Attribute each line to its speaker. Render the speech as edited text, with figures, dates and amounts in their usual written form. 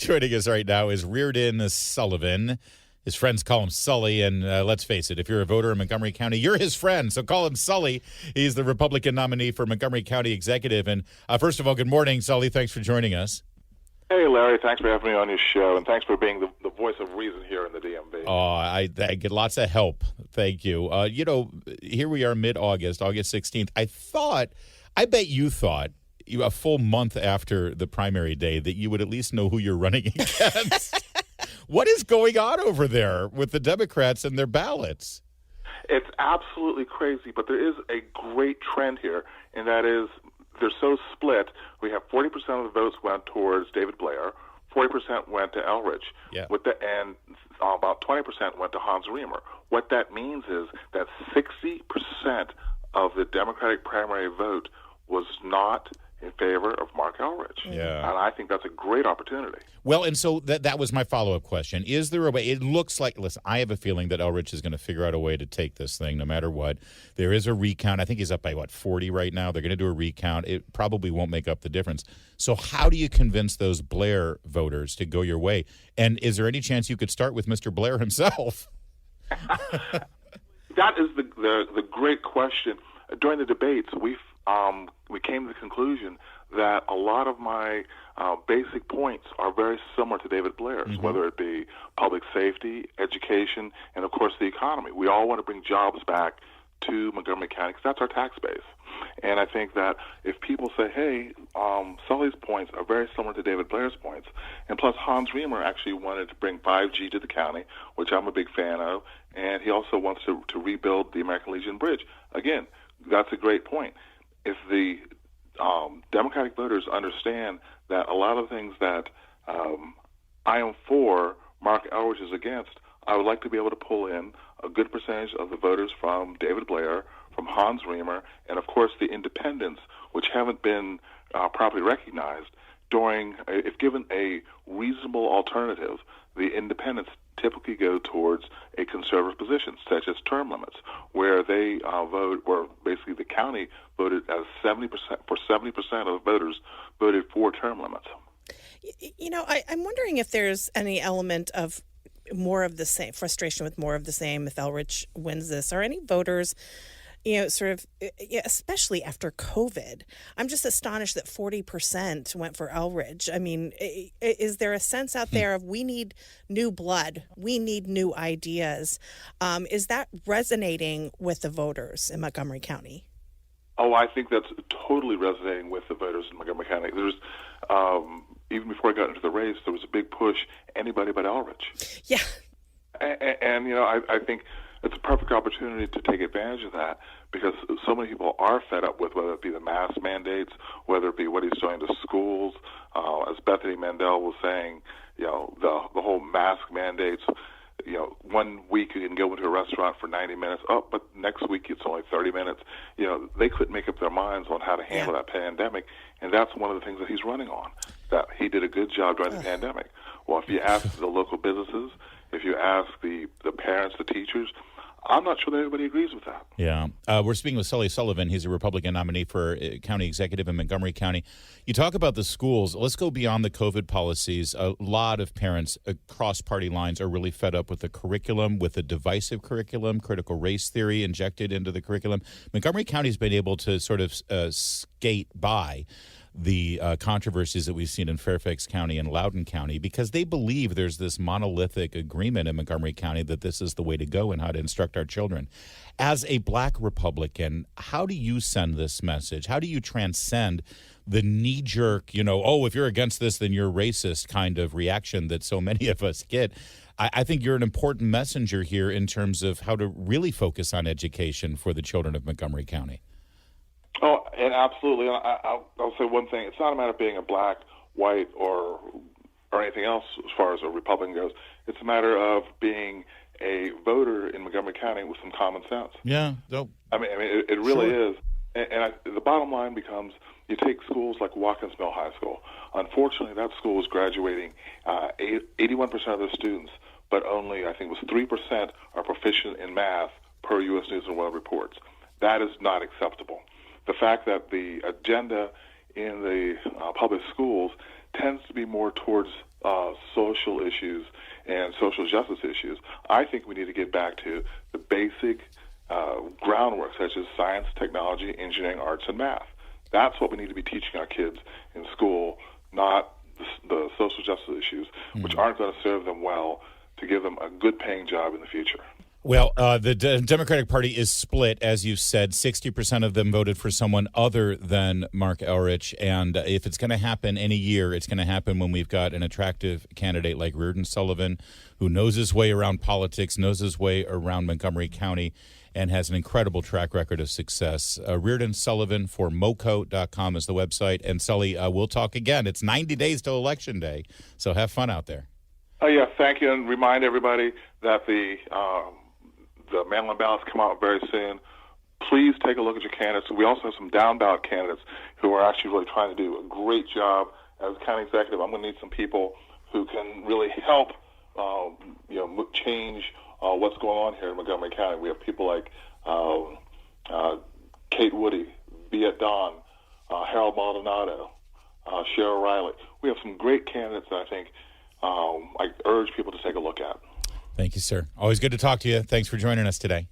Speaker 1: Joining us right now is Reardon Sullivan. His friends call him Sully, and let's face it, if you're a voter in Montgomery County, you're his friend, so call him Sully. He's the Republican nominee for Montgomery County Executive. And first of all, good morning, Sully. Thanks for joining us.
Speaker 2: Hey, Larry. Thanks for having me on your show, and thanks for being the voice of reason here in the DMV.
Speaker 1: Oh, I get lots of help. Thank you. Here we are mid-August, August 16th. I bet you thought, a full month after the primary day, that you would at least know who you're running against. What is going on over there with the Democrats and their ballots?
Speaker 2: It's absolutely crazy, but there is a great trend here, and that is they're so split. We have 40% of the votes went towards David Blair, 40% went to Elrich, and about 20% went to Hans Riemer. What that means is that 60% of the Democratic primary vote was not in favor of Marc Elrich.
Speaker 1: Yeah.
Speaker 2: And I think that's a great opportunity.
Speaker 1: Well, and so that was my follow-up question. Is there a way? It looks like, listen, I have a feeling that Elrich is going to figure out a way to take this thing no matter what. There is a recount. I think he's up by, 40 right now? They're going to do a recount. It probably won't make up the difference. So how do you convince those Blair voters to go your way? And is there any chance you could start with Mr. Blair himself?
Speaker 2: That is the great question. During the debates, we came to the conclusion that a lot of my basic points are very similar to David Blair's, whether it be public safety, education, and, of course, the economy. We all want to bring jobs back to Montgomery County because that's our tax base. And I think that if people say, hey, Sully's points are very similar to David Blair's points, and plus Hans Riemer actually wanted to bring 5G to the county, which I'm a big fan of, and he also wants to rebuild the American Legion Bridge. Again, that's a great point. If the Democratic voters understand that a lot of things that I am for, Marc Elrich is against, I would like to be able to pull in a good percentage of the voters from David Blair, from Hans Riemer, and, of course, the independents, which haven't been properly recognized. If given a reasonable alternative, the independents typically go towards a conservative position, such as term limits, where they where basically the county voted as 70% of the voters voted for term limits.
Speaker 3: I'm wondering if there's any element of more of the same, frustration with more of the same if Elrich wins this, or any voters, especially after COVID. I'm just astonished that 40% went for Elrich. I mean, is there a sense out there of we need new blood, we need new ideas? Is that resonating with the voters in Montgomery County?
Speaker 2: Oh, I think that's totally resonating with the voters in Montgomery County. There's even before I got into the race, there was a big push, anybody but Elrich.
Speaker 3: Yeah.
Speaker 2: And I think it's a perfect opportunity to take advantage of that because so many people are fed up with whether it be the mask mandates, whether it be what he's doing to schools. As Bethany Mandel was saying, the whole mask mandates, 1 week you can go into a restaurant for 90 minutes. Oh, but next week it's only 30 minutes. They couldn't make up their minds on how to handle that pandemic, and that's one of the things that he's running on, that he did a good job during the pandemic. Well, if you ask the local businesses, if you ask the parents, the teachers, I'm not sure that everybody agrees with that.
Speaker 1: Yeah. We're speaking with Sully Sullivan. He's a Republican nominee for county executive in Montgomery County. You talk about the schools. Let's go beyond the COVID policies. A lot of parents across party lines are really fed up with the curriculum, with the divisive curriculum, critical race theory injected into the curriculum. Montgomery County's been able to sort of skate by the controversies that we've seen in Fairfax County and Loudoun County because they believe there's this monolithic agreement in Montgomery County that this is the way to go and how to instruct our children. As a black Republican, how do you send this message? How do you transcend the knee-jerk, if you're against this, then you're racist kind of reaction that so many of us get? I think you're an important messenger here in terms of how to really focus on education for the children of Montgomery County.
Speaker 2: Oh, and absolutely. I'll say one thing. It's not a matter of being a black, white, or anything else as far as a Republican goes. It's a matter of being a voter in Montgomery County with some common sense.
Speaker 1: Yeah. No.
Speaker 2: I mean, it really is. And the bottom line becomes you take schools like Watkins Mill High School. Unfortunately, that school is graduating 81% of the students, but only, I think it was 3% are proficient in math per U.S. News and World Reports. That is not acceptable. The fact that the agenda in the public schools tends to be more towards social issues and social justice issues. I think we need to get back to the basic groundwork, such as science, technology, engineering, arts, and math. That's what we need to be teaching our kids in school, not the social justice issues, which aren't going to serve them well to give them a good-paying job in the future.
Speaker 1: Well, the Democratic Party is split, as you said. 60% of them voted for someone other than Marc Elrich. And if it's going to happen any year, it's going to happen when we've got an attractive candidate like Reardon Sullivan, who knows his way around politics, knows his way around Montgomery County, and has an incredible track record of success. Reardon Sullivan for moco.com is the website. And Sully, we'll talk again. It's 90 days till Election Day, so have fun out there.
Speaker 2: Oh, yeah, thank you. And remind everybody that the mail-in ballots come out very soon. Please take a look at your candidates. We also have some down-ballot candidates who are actually really trying to do a great job. As county executive, I'm going to need some people who can really help, change what's going on here in Montgomery County. We have people like Kate Woody, Viet Don, Harold Maldonado, Cheryl Riley. We have some great candidates that I think I urge people to take a look at.
Speaker 1: Thank you, sir. Always good to talk to you. Thanks for joining us today.